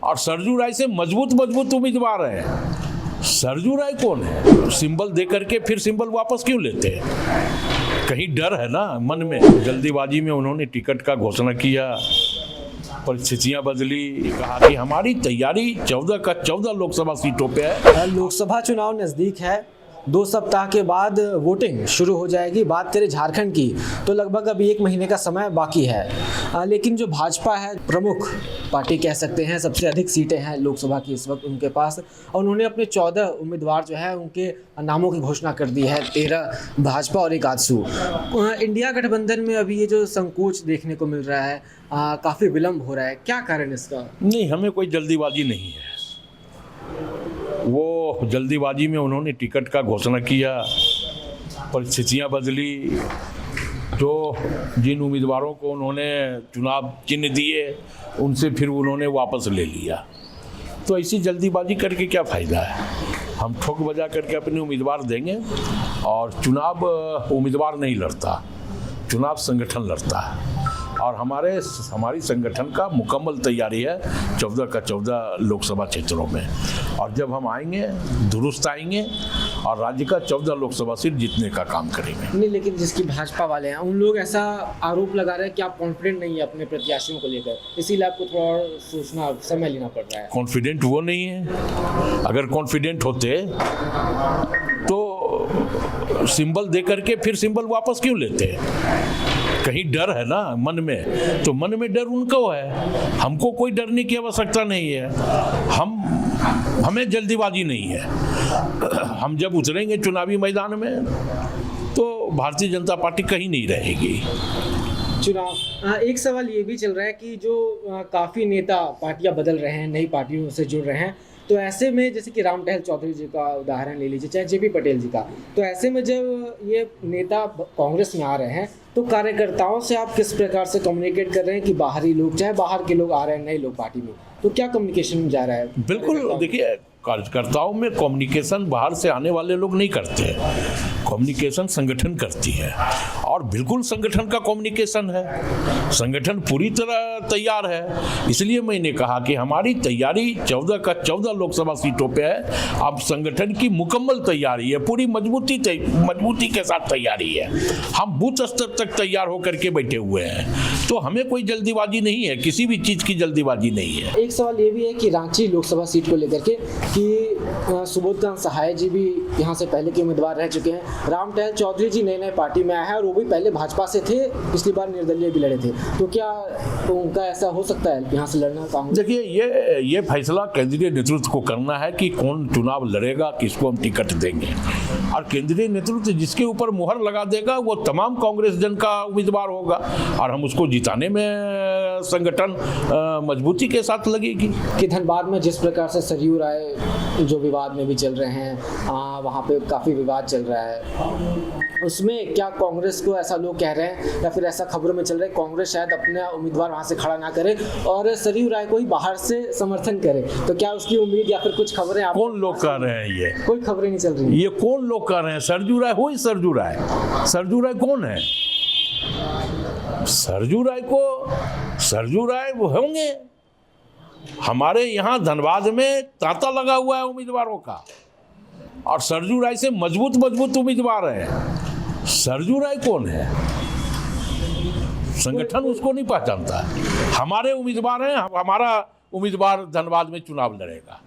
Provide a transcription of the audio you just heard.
और सरजू राय से मजबूत उम्मीदवार हैं। सरजू राय कौन है? सिंबल दे करके फिर सिंबल वापस क्यों लेते हैं? कहीं डर है ना मन में। जल्दीबाजी में उन्होंने टिकट का घोषणा किया, परिस्थितियां बदली, कहा कि हमारी तैयारी 14 का 14 लोकसभा सीटों पे है। लोकसभा चुनाव नज़दीक है, 2 सप्ताह के बाद वोटिंग शुरू हो जाएगी। बात करें झारखंड की तो लगभग अभी 1 महीने का समय बाकी है, लेकिन जो भाजपा है प्रमुख पार्टी कह सकते हैं, सबसे अधिक सीटें हैं लोकसभा की इस वक्त उनके पास, और उन्होंने अपने 14 उम्मीदवार जो है उनके नामों की घोषणा कर दी है, 13 भाजपा और 1 आजसू। इंडिया गठबंधन में अभी ये जो संकोच देखने को मिल रहा है, काफ़ी विलम्ब हो रहा है, क्या कारण इसका? नहीं, हमें कोई जल्दीबाजी नहीं है। वो जल्दीबाजी में उन्होंने टिकट का घोषणा किया, परिस्थितियां बदली, तो जिन उम्मीदवारों को उन्होंने चुनाव चिन्ह दिए उनसे फिर उन्होंने वापस ले लिया। तो ऐसी जल्दीबाजी करके क्या फ़ायदा है? हम ठोक बजा करके अपने उम्मीदवार देंगे, और चुनाव उम्मीदवार नहीं लड़ता, चुनाव संगठन लड़ता है। और हमारी संगठन का मुकम्मल तैयारी है 14 का 14 लोकसभा क्षेत्रों में, और जब हम आएंगे दुरुस्त आएंगे और राज्य का 14 लोकसभा सीट जीतने का काम करेंगे। नहीं, लेकिन जिसकी भाजपा वाले हैं उन लोग ऐसा आरोप लगा रहे हैं कि आप कॉन्फिडेंट नहीं है अपने प्रत्याशियों को लेकर, इसीलिए आपको थोड़ा और सोचना समय लेना पड़ रहा है। कॉन्फिडेंट वो नहीं है। अगर कॉन्फिडेंट होते तो सिंबल दे करके फिर सिंबल वापस क्यों लेते हैं? कहीं डर है ना मन में, तो मन में डर उनको है, हमको कोई डरने की आवश्यकता नहीं है। हमें जल्दीबाजी नहीं है। हम जब उतरेंगे चुनावी मैदान में तो भारतीय जनता पार्टी कहीं नहीं रहेगी। चुनाव एक सवाल ये भी चल रहा है कि जो काफ़ी नेता पार्टियां बदल रहे हैं, नई पार्टियों से जुड़ रहे हैं, तो ऐसे में जैसे कि राम टहल चौधरी जी का उदाहरण ले लीजिए, चाहे जेपी पटेल जी का, तो ऐसे में जब ये नेता कांग्रेस में आ रहे हैं तो कार्यकर्ताओं से आप किस प्रकार से कम्युनिकेट कर रहे हैं कि बाहरी लोग, चाहे बाहर के लोग आ रहे हैं, नए लोग पार्टी में, तो क्या कम्युनिकेशन जा रहा है? बिल्कुल, देखिए, कार्यकर्ताओं में कम्युनिकेशन बाहर से आने वाले लोग नहीं करते हैं, कम्युनिकेशन संगठन करती है, और बिल्कुल संगठन का कम्युनिकेशन है। संगठन पूरी तरह तैयार है। इसलिए मैंने कहा कि हमारी तैयारी 14 का 14 लोकसभा सीटों पे है। अब संगठन की मुकम्मल तैयारी है, पूरी मजबूती के साथ तैयारी है। हम बूथ स्तर तक तैयार होकर के बैठे हुए हैं, तो हमें कोई जल्दीबाजी नहीं है, किसी भी चीज़ की जल्दीबाजी नहीं है। एक सवाल ये भी है कि रांची लोकसभा सीट को लेकर के कि सुबोधकांत सहाय जी भी यहाँ से पहले के उम्मीदवार रह चुके हैं, राम टहल चौधरी जी नए पार्टी में आए हैं और वो भी पहले भाजपा से थे, पिछली बार निर्दलीय भी लड़े थे, तो क्या उनका ऐसा हो सकता है यहाँ से लड़ना? कांग्रेस, देखिए, ये फैसला केंद्रीय नेतृत्व को करना है कि कौन चुनाव लड़ेगा, किसको हम टिकट देंगे, और केंद्रीय नेतृत्व जिसके ऊपर मुहर लगा देगा वो तमाम कांग्रेस जन का उम्मीदवार होगा, और हम उसको जिताने में संगठन मजबूती के साथ लगेगी। कि धनबाद में जिस प्रकार से सरयू राय जो विवाद में भी चल रहे हैं, वहाँ पे काफ़ी विवाद चल रहा है, उसमें क्या कांग्रेस को, ऐसा लोग कह रहे हैं या फिर ऐसा खबरों में चल रहा है, कांग्रेस शायद अपने उम्मीदवार वहाँ से खड़ा ना करे और सरयू राय को ही बाहर से समर्थन करे, तो क्या उसकी उम्मीद या फिर कुछ खबरें? कौन लोग कह रहे हैं? ये कोई खबरें नहीं चल रही। ये कौन लोग कह रहे हैं? सरजू राय हो ही सरजू राय। सरजू राय कौन है? सरजू राय वो होंगे। हमारे यहाँ धनबाद में तांता लगा हुआ है उम्मीदवारों का, और सरजू राय से मजबूत उम्मीदवार हैं। सरजू राय कौन है? संगठन उसको नहीं पहचानता है। हमारे उम्मीदवार हैं, हमारा उम्मीदवार धनबाद में चुनाव लड़ेगा।